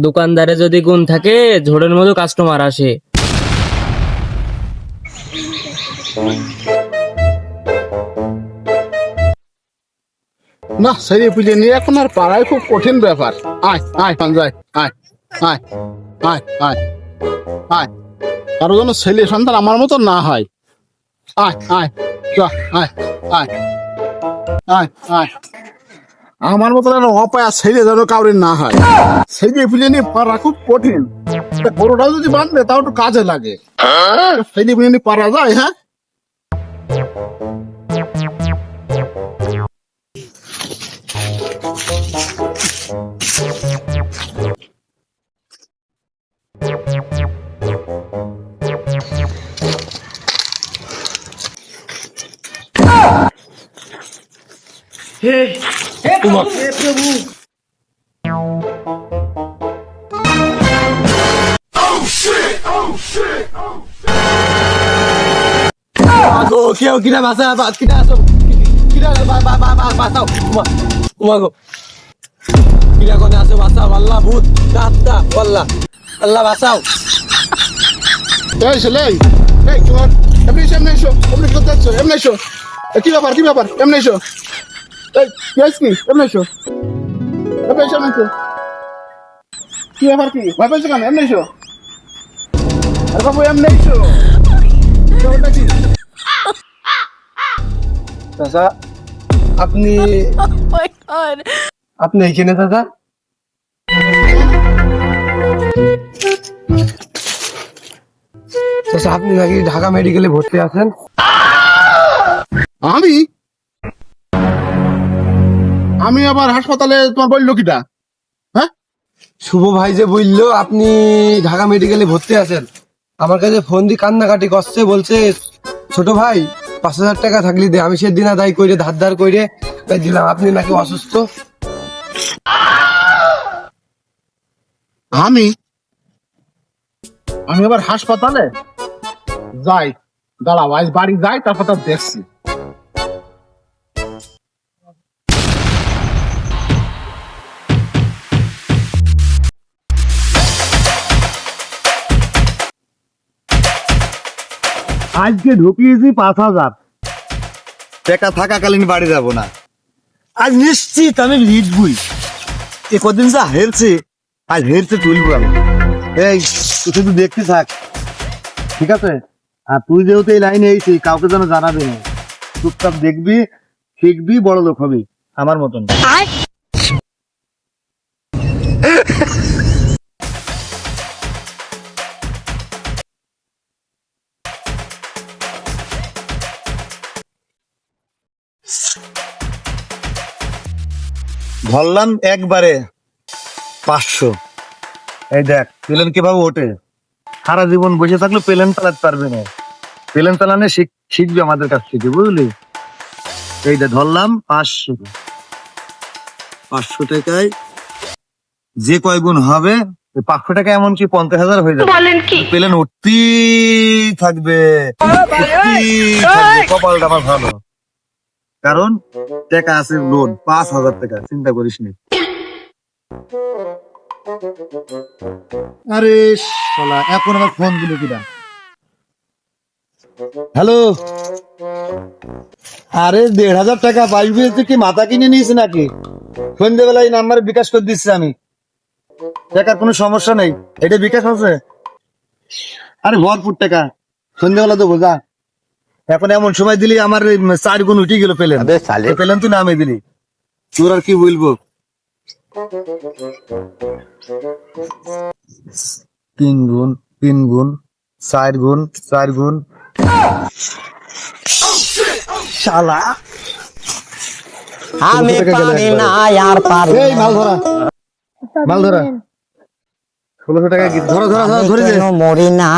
দোকানদারে যদি গুণ থাকে ঝোড়ের মতো কাস্টমার আসে। না সেরে পুজো নিয়ে এখন আর পাড়ায় খুব কঠিন ব্যাপার। আয় আয় সঞ্জয় আয় আয় আয় আয় আয়, কারো যেন ছেলে সন্তান আমার মতো না হয়। আয় আয় চ আয় আয় আয় আয়, আমার মতো যেন অপায়া ছেলে যেন কাউরে না হয়। সেরে পুজো নিয়ে পাড়া খুব কঠিন। গরুটাও যদি বাঁধবে তাও একটু কাজে লাগে। সেরে পুজো নিয়ে পারা যায়? হ্যাঁ, কেউ কিনা বাসা কিনা আসো কিনা বাসাও উমাগো কিনা কোনে আসো বাসাও আল্লাহ ভূত আত্মা আল্লাহ আল্লাহ বাসাও। এই ছেলে, এই তোমার এমনি এসো, এমনি এসো, এমনি করতে যাচ্ছ, এমনি এসো। কি ব্যাপার কি ব্যাপার, এমনি এসো। এই কি হয়েছে কি, এমনি এসো, এমনি এসো, এমনি এসো। কি ব্যাপার কি, ভয় পেয়েছো কেন? এমনি এসো। আরে বাবু এমনি এসো। ব্যাপারটা কি? চাচা আপনি আপনি এইখানে চাচা? চাচা আপনি নাকি ঢাকা মেডিকেলে ভর্তি আছেন? আমি আমি আবার হাসপাতালে, তোমার বললো কিটা? হ্যাঁ, শুভ ভাই যে বললো আপনি ঢাকা মেডিকেলে ভর্তি আছেন, আমার কাছে ফোন দিয়ে কান্নাকাটি করছে, বলছে ছোট ভাই 5,000 টাকা থাকলি দে, আমি সেদিন আদায় করে ধার করে তাই দিলাম, আপনি নাকি অসুস্থ। আমি আমি আবার হাসপাতালে যাই, দাঁড়াও আজ বাড়ি যাই, তারপর তার দেখছি। আজকে ঢুকিয়েছি 5,000 টাকা, থাকাকালীন বাড়ি যাব না। আজ নিশ্চিত আমি জিতবই। এ কদিন যা হেরছে, আজ হেরছে তুলবো আমি। এই তুই শুধু দেখতে থাক, ঠিক আছে? আর তুই যেহেতু এই লাইনে এইছি, কাউকে যেন জানাবি না। চুপচাপ দেখবি, শিখবি, বড় লোক হবি আমার মতন। ধরলাম একবারে 500। এই দেখ প্লেন কিভাবে ওঠে। সারা জীবন বসে থাকলে প্লেন চালাতে পারবে না। প্লেন চালানো শিখবি আমাদের কাছ থেকে, বুঝলি? এই দেখ ধরলাম 500। 500 টাকায় যে কয় গুণ হবে, 500 টাকা এমনকি 50,000 হয়ে যাবে। প্লেন উঠতেই থাকবে, উঠতেই থাকবে। কপালটা আমার ভালো, কারণ টাকা আছে লোন 5,000 টাকা, চিন্তা করিস নি। আরে শালা, এখন আমার ফোন দিল কিনা? হ্যালো, আরে 1,500 টাকা পাইবি, তুই কি মাথা কিনে নিয়েছি নাকি? সন্ধ্যেবেলায় নাম্বারে বিকাশ করে দিচ্ছি আমি, টাকার কোনো সমস্যা নেই। এটা বিকাশ আছে, আরে ভরপুর টাকা। সন্ধ্যেবেলা তো বোঝা, এখন এমন সময় দিলি আমার 4 গুণ উঠে গেল পেলেন। পেলেন তুই নামে দিলি, তোর আর কি বলবো। 3 গুণ 3 গুণ 4 গুণ 4 গুণ, শালা আমি পারি না আর পারি এই মাল ধরা, মাল ধরা। 1600 টাকা ধরো ধরো ধরো, ধরে দে। মরি না।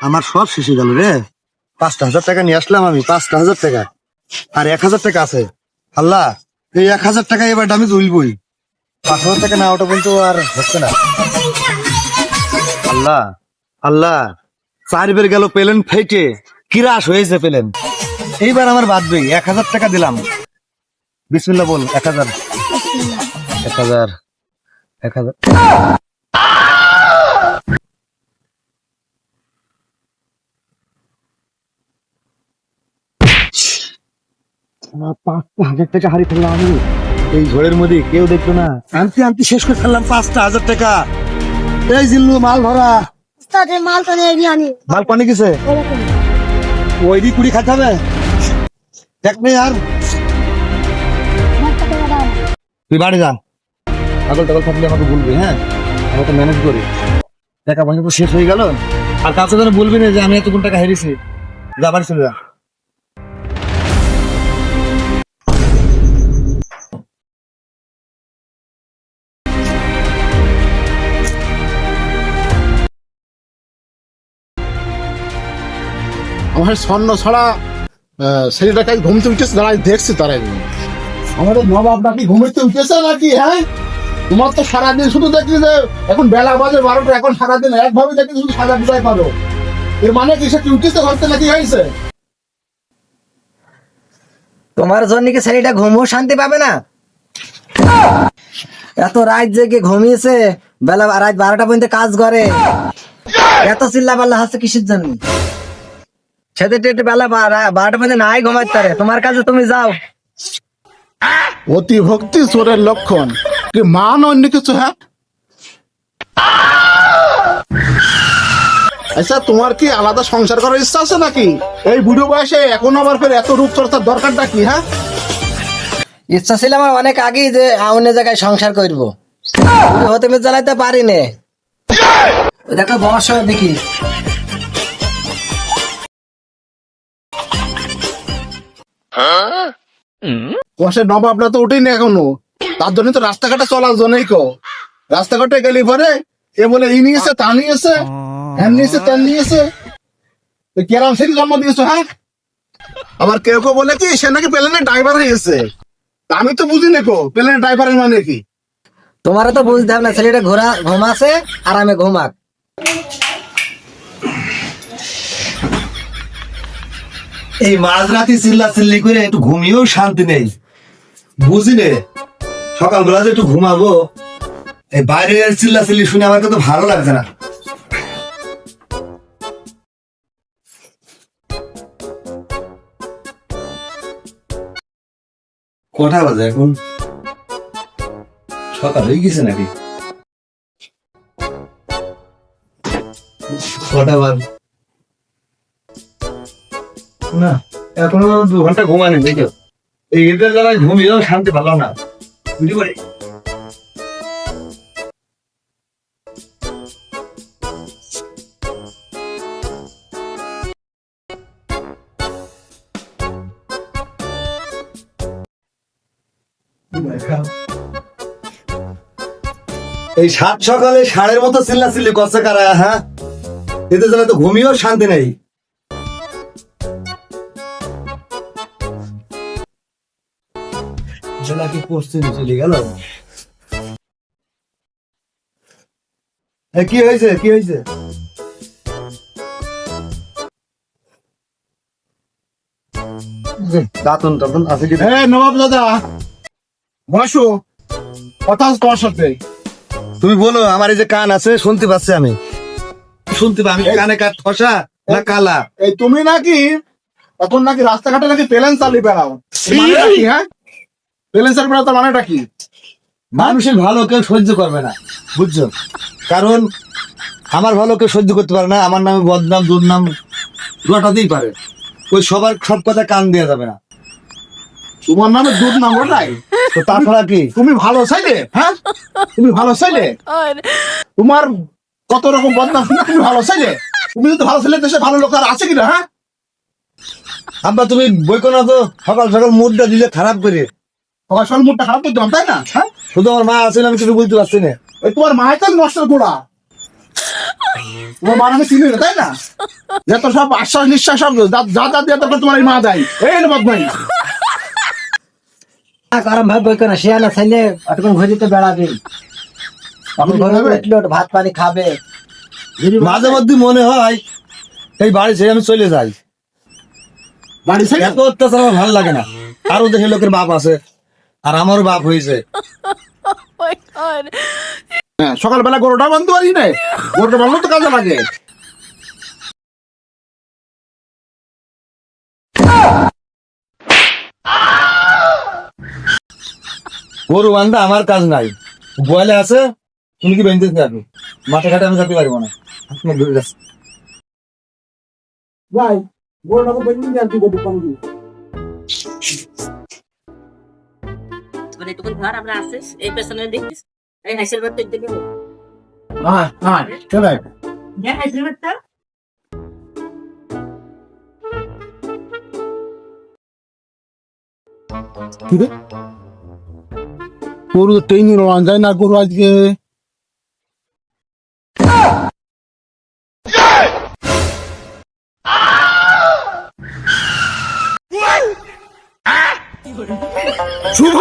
আমার সব শেষে গেল রে। 5,000 টাকা নিয়ে আসলাম আমি, 5,000 টাকা, আর 1,000 টাকা আছে। আল্লাহ, এই 1,000 টাকা এবার আমি তুলবই। 5,000 টাকা না ওটা কিন্তু আর হচ্ছে না। আল্লাহ আল্লাহ, 4 বের গেল পেলেন ফেটে, কিরাস হয়েছে পেলেন। এইবার আমার বাঁধবে, 1,000 টাকা দিলাম। বিসমিল্লাহ বল। 1,000 1,000 1,000। টাকা হারিয়ে ফেললাম আমি এই ঝড়ের মধ্যে, কেউ দেখলো না। আনতে আনতে শেষ করে ফেললাম 5,000 টাকা। এই জিল্লু মাল ভরা, তাদের মাল তো নেই আনি মাল পানি গেছে, ওই দিয়ে কুড়ি খাতে হবে। দেখ নেই আর, তুই বাড়ি যা, আগল টাগল থাকলে আমাকে বলবি। হ্যাঁ, আমি তো ম্যানেজ করি। টাকা পয়সা তো শেষ হয়ে গেল, আর কাছে যেন বলবি না যে আমি এতক্ষণ টাকা হেরেছি। যা বাড়ি চলে যা। আমার স্বর্ণ ছড়া ছেলেটা কাজ ঘুমতে উঠেছে, দাঁড়াই দেখছি তারাই। আমাদের নবাব নাকি ঘুমতে উঠেছে নাকি? হ্যাঁ, তোমার তো সারাদিন শুধু দেখলি যে এখন বেলা বাজে 12টা, এখন সারাদিন একভাবে দেখলি শুধু সাজা বুঝাই পারো। এর মানে কি সে কি উঠেছে ঘরতে নাকি হয়েছে? তোমার জন্য কি ছেলেটা ঘুমও শান্তি পাবে না? এত রাত জেগে ঘুমিয়েছে, বেলা রাত 12টা পর্যন্ত কাজ করে, এত চিল্লা পাল্লা হচ্ছে কিসের জন্য? সেটা একটু বেলা 12টা পর্যন্ত নাই ঘুমাইতে পারে, তোমার কাজে তুমি যাও। অতি ভক্তি চোরের লক্ষণ, কি মান অন্য কিছু? হ্যাঁ, আচ্ছা তোমার কি আলাদা সংসার করার ইচ্ছা আছে নাকি? এই বুড়ো বয়সে এখন আবার ফের এত রূপচর্চার দরকারটা কি? হ্যাঁ, ইচ্ছা ছিল আমার অনেক আগেই যে অন্য জায়গায় সংসার করবো, হতে জ্বালাইতে পারি নে। দেখো বয়স হয় দেখি, বসে নবাবরা তো উঠেই না এখনো, তার জন্য তো রাস্তাঘাটে চলার জন্যই কো। রাস্তাঘাটে গেলি পরে এ বলে ই নিয়েছে, তা নিয়েছে, হ্যান নিয়েছে, তেন নিয়েছে। কেরাম সেই জন্ম দিয়েছো? হ্যাঁ, আবার কেউ কেউ বলে কি সে নাকি প্লেনের ড্রাইভার হয়েছে। তা আমি তো বুঝি না কো প্লেনের ড্রাইভারের মানে কি। তোমার তো বুঝতে হবে না, ছেলেটা ঘুমাছে আরামে ঘুমাক। এই মাঝরাতি চিল্লা চিল্লি করে একটু ঘুমিয়েও শান্তি নেই, বুঝি নে। সকালবেলা যে একটু ঘুমাবো, এই বাইরের চিল্লা চিল্লি শুনে আমার কিন্তু ভালো লাগছে না। কটা বাজে এখন? সকাল হয়ে গেছে নাকি? কটা বাজে না, এখনো 2 ঘন্টা ঘুমানি। দেখো এই এদের দ্বারা ঘুমিয়েও শান্তি ভালো না, বুঝতে পারি। এই 7 সকালে ষাঁড়ের মতো চিল্লা চিল্লি করছে কারা? হ্যাঁ, এদের জন্য তো ঘুমিয়েও শান্তি নেই। কি পশ্চিম চলে গেল? কি হয়েছে? কি হয়েছে? দাঁতন টাতন আছে কি? নবাব দাদা বসো, কথা আছে তোমার সাথে। তুমি বলো, আমার এই যে কান আছে শুনতে পাচ্ছি, আমি শুনতে পাই। আমি কানে কাঠ ঠসা না কালা? এই তুমি নাকি এখন নাকি রাস্তাঘাটে নাকি প্লেন চালিয়ে বেড়াও, মানেটা কি? হ্যাঁ, প্লেন চালিয়ে বেড়াও তার মানেটা কি? মানুষের ভালো কেউ সহ্য করবে না, বুঝছো? কারণ আমার ভালো কেউ সহ্য করতে পারে না। আমার নামে বদনাম দুর্নাম রটাতেই পারে, ওই সবার সব কথা কান দেওয়া যাবে না। তোমার নামে দুধ নাম ওটাই তো তাছাড়া কি? তুমি ভালো চাইলে? হ্যাঁ, তুমি ভালো চাইলে? তোমার কত রকম বদনাম শুনে তুমি ভালো চাইলে? তুমি যদি ভালো ছেলে দেশে ভালো লোক আর আছে কিনা? হ্যাঁ, আব্বা তুমি বইকো না তো, সকাল সকাল মুডটা দিলে খারাপ করে। সকাল সকাল মুডটা খারাপ করতে তাই না? হ্যাঁ, শুধু আমার মা আছে, আমি কিছু বলতে পারছি না। ওই তোমার মায়ের তো নষ্টের গোড়া, তোমার মা নামে চিনি না তাই না? যত সব আশ্বাস নিঃশ্বাস সব যা যা দিয়ে তোমার এই মা দেয়, এই বদনাই। গরম ভাব বই কেন শিয়ালা ছেলে অতক্ষণ ঘুরিতে বেড়াবে তখন ঘরে উঠলো ভাত পানি খাবে। মাঝে মধ্যে মনে হয় এই বাড়ি ছেড়ে আমি চলে যাই। বাড়ি ছেড়ে এত অত্যাচার আমার ভালো লাগে না। আরো দেখে লোকের বাপ আছে, আর আমারও বাপ হয়েছে। হ্যাঁ, সকালবেলা গরুটা বানতে পারি না, গরুটা বানলে তো কাজে লাগে। গরু বান্ধা আমার কাজ নাই, বয়লে আছে, তুমি কি বেঁধে থাকো, মাঠে ঘাটে আমি যেতে পারবো না। আপনার ঘুরে যাচ্ছে ভাই গরুটা বেঁধে দিয়ে আর কি করতে পারবি? মানে তখন ঘর আমরা আসিস এই পেছনে দেখছিস এই হাইসেল বাদ তো দেখে হ্যাঁ হ্যাঁ চলে যা হাইসেল বাদটা গরু তো ট্রেনিং রান যায় না গরু আজকে। শুভ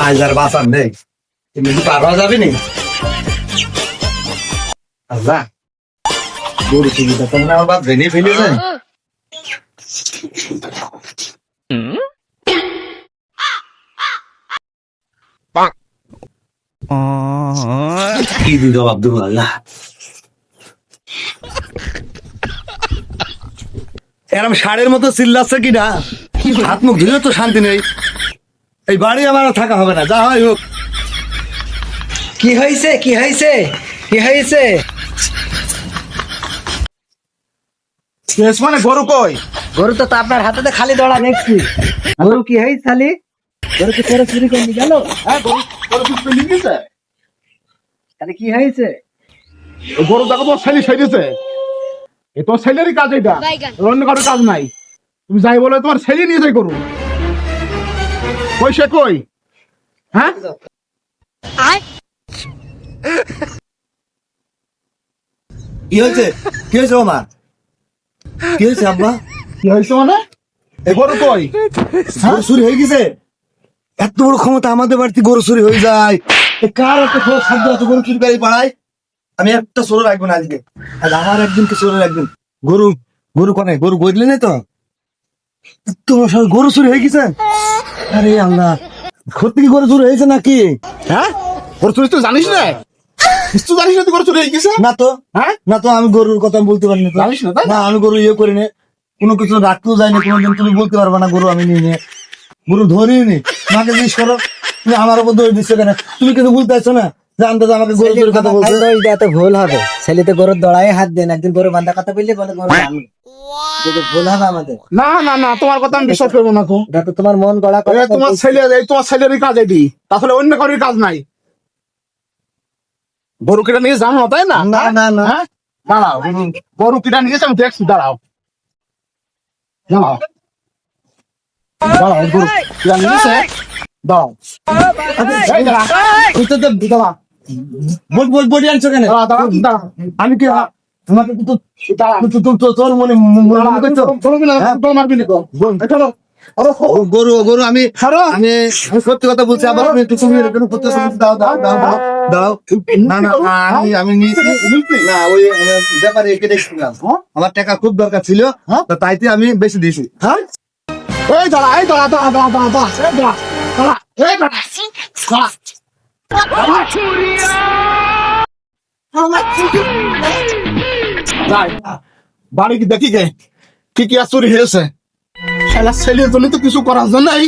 আজ আর বাঁচার নেই, তুমি কি পার হওয়া যাবে নি? আল্লাহ, গরু চুরিটা তো মনে হয় আমার বাপ ভেঙে ফেলেছে। কি দিল আব্দুল আল্লাহ, এরম ষাঁড়ের মতো চিল্লাচ্ছে কিনা, হাত মুখ ধুয়ে তো শান্তি নেই। এই বাড়ি আমার আর থাকা হবে না, যা হয় হোক। কি হয়েছে কি হয়েছে কি হয়েছে? মানে গরু কই? গরু তো আপনার হাতে খালি দড়া দেখছি। গরু কি হয়েছে খালি? গরু কি করে চুরি করে নিয়ে গেল? হ্যাঁ গরু গরু কিছু নিয়ে গেছে। তাহলে কি হয়েছে? ওই গরু দেখো তোমার ছেলে সেরেছে, এ তোমার ছেলেরই কাজ, এটা অন্য কারোর কাজ নাই। তুমি যাই বলে তোমার ছেলে নিয়ে যাই গরু। কই সে কই? হ্যাঁ কি হয়েছে? কি হয়েছে ওমা? কি হয়েছে আব্বা? কি হয়েছে মানে? এ গরু কই? গরু চুরি হয়ে গেছে? এত বড় ক্ষমতা আমাদের বাড়িতে গরু চুরি হয়ে যায়? এ কার এত সাধ্য আছে গরু চুরি করে পাড়ায়? আমি একটা চোর রাখবো না আজকে, আজ আমার একদিনকে চোর রাখবেন। গরু গরু কোনে? গরু গইলে নেই তো? তোমার সব গরু চুরি হয়ে গেছে? আরে আল্লাহ, সত্যি কি গরু চুরি হয়েছে নাকি? হ্যাঁ গরু চুরি তুই জানিস না? কিছু জানিস না তুই গরু চুরি হয়ে গেছে? না তো, হ্যাঁ না তো, আমি গরুর কথা বলতে পারি না তো। জানিস না তাই? না, আমি গরু ইয়ে করি না, কোনো কিছু রাখতেও যাই না কোনোদিন। তুমি বলতে পারবে না গরু আমি নিয়ে নিয়ে গরু ধরিনি নি। মাকে জিজ্ঞেস করো, তুমি আমার উপর দোষ দিচ্ছ কেন? তুমি কিন্তু বলতে চাইছো না যে আন্দাজ আমাকে গরু চুরির কথা বলছে। এত ভুল হবে, ছেলে তো গরুর দড়াই হাত দেন, একদিন গরু বান্ধা কথা বললে বলে গরু আমি। এটা তো ভুল হবে আমাদের। না না না, তোমার কথা আমি বিশ্বাস করবো না। এটা তো তোমার মন গড়া কথা। তোমার ছেলে, এই তোমার ছেলেরই কাজ এটি, তাহলে অন্য কারোর কাজ নাই। গরু কিটা নিয়ে জানো না তাই না? না না না, হ্যাঁ দাঁড়াও, গরু কিটা নিয়েছে আমি দেখছি, দাঁড়াও দাঁড়াও দাঁড়াও, গরু কিটা নিয়েছে দাও। এই দাঁড়া, তুই তো দাঁড়া, বডি আনছো কেন? দাঁড়া, দাঁড়া, দাঁড়া। আমি কি তোমাকে তোর মনে মনে করছো? ধরবি না, তোর মারবি না তো। এই চলো, আরো গরু গরু আমি ছাড়ো। আমি সত্যি কথা বলছি। আবার তুমি এরকম করতেছো, দাও দাও দাও দাও দাও। না না, আমি নিয়েছি না, ওই ব্যাপারে একে দেখছিলাম, আমার টাকা খুব দরকার ছিল, তো তাইতে আমি বেশি দিয়েছি। হ্যাঁ এই দাঁড়া, এই দাঁড়া, দাঁড়া, দাঁড়া, দাঁড়া, দাঁড়া, এই দাঁড়া, দাঁড়া, এই দাঁড়া, দাঁড়া। যাই, বাড়ি কি দেখি গে কি কি আর চুরি হয়েছে? শালা ছেলের জন্য তো কিছু করার জন্য নাই,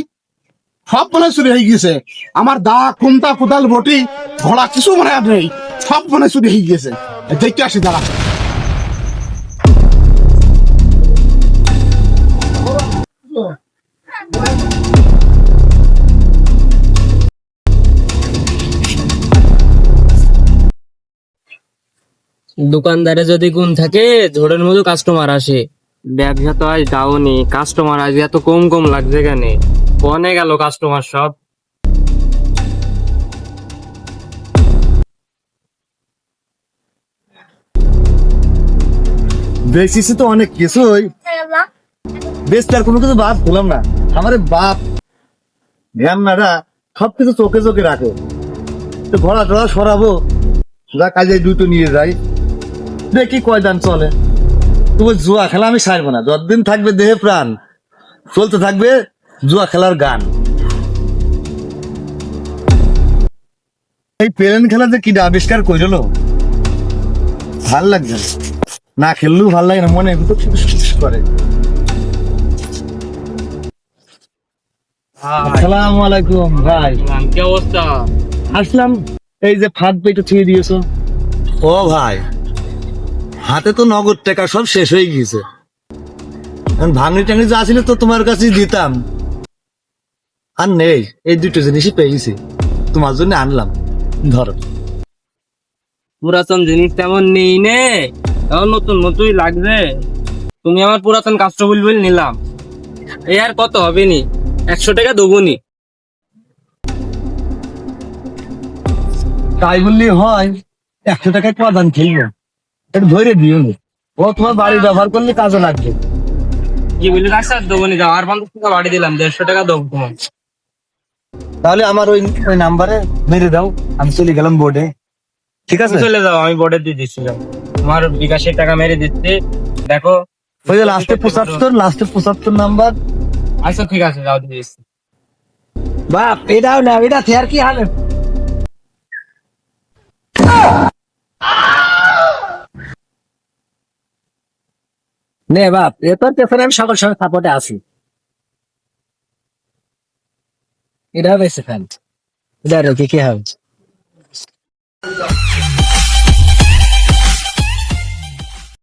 সব মনে হয় চুরি হয়ে গেছে। আমার দা খুন্তা কোদাল বটি ঘোড়া কিছু মনে হয় নেই, সব মনে হয় চুরি হয়ে গেছে। দেখতে আসি, দাঁড়া। দোকানদারে যদি গুণ থাকে ঝোড়ের মতো কাস্টমার আসে। ব্যবসা তো আজ ডাউনি, কাস্টমার আজ এত কম কম লাগছে কেন? কনে গেল কাস্টমার সব? বেশিছি তো অনেক কিছুই, বেশ তার কোনো কিছু বাদ বললাম না। আমার বাপ ধ্যান নারা সবকিছু চোখে চোখে রাখে, তো ঘোড়া টোড়া সরাবো, যা কাজে দুটো নিয়ে যাই, দেখি কয় দান চলে। তবু জুয়া খেলা আমি ছাড়বো না, যতদিন থাকবে দেহে প্রাণ চলতে থাকবে জুয়া খেলার গান। এই প্লেন খেলা যে কিটা আবিষ্কার করলো ভাল লাগছে না, না খেললেও ভাল লাগে না, মনে তো করে। আসসালামু আলাইকুম ভাই। কি অবস্থা? আসলাম, এই যে ফাঁদ পেটে ছুঁয়ে দিয়েছো। ও ভাই, হাতে তো নগদ টাকা সব শেষ হয়ে গিয়েছে, ভাঙড়ি টাঙড়ি যা ছিল তো তোমার কাছেই দিতাম, আর নেই। এই দুটো জিনিসই পেয়েছি, তোমার জন্য আনলাম, ধরো। পুরাতন জিনিস তেমন নেই নে, এখন নতুন নতুনই লাগবে। তুমি আমার পুরাতন কাস্টমার বলে নিলাম, এই আর কত হবে নি, 100 টাকা দেবো নি। তাই বললি হয়, 100 টাকায় প্রধান খেলবো, একটু ধরে দিও নি, ও তোমার বাড়ি ব্যবহার করলে কাজে লাগবে। কি বলি রাখছে, আর দেবো নি, যাও আর 50 টাকা বাড়ি দিলাম, 150 টাকা দেবো তোমার। তাহলে আমার ওই ওই নাম্বারে মেরে দাও, আমি চলে গেলাম বোর্ডে, ঠিক আছে? তুমি চলে যাও, আমি বোর্ডে দিয়ে দিচ্ছি, যাও। তোমার বিকাশের টাকা মেরে দিচ্ছি, দেখো। ওই যে লাস্টে 75 নাম্বার। আচ্ছা ঠিক আছে, যাও দিয়ে দিচ্ছি। বাপ এটাও না, এটা থেয়ার কি হালে? নে বাপ, এ তোর পেছনে আমি সকল সময় সাপোর্টে আছি। এটা বেশি ফ্যান, এটা রেখে কি হবে?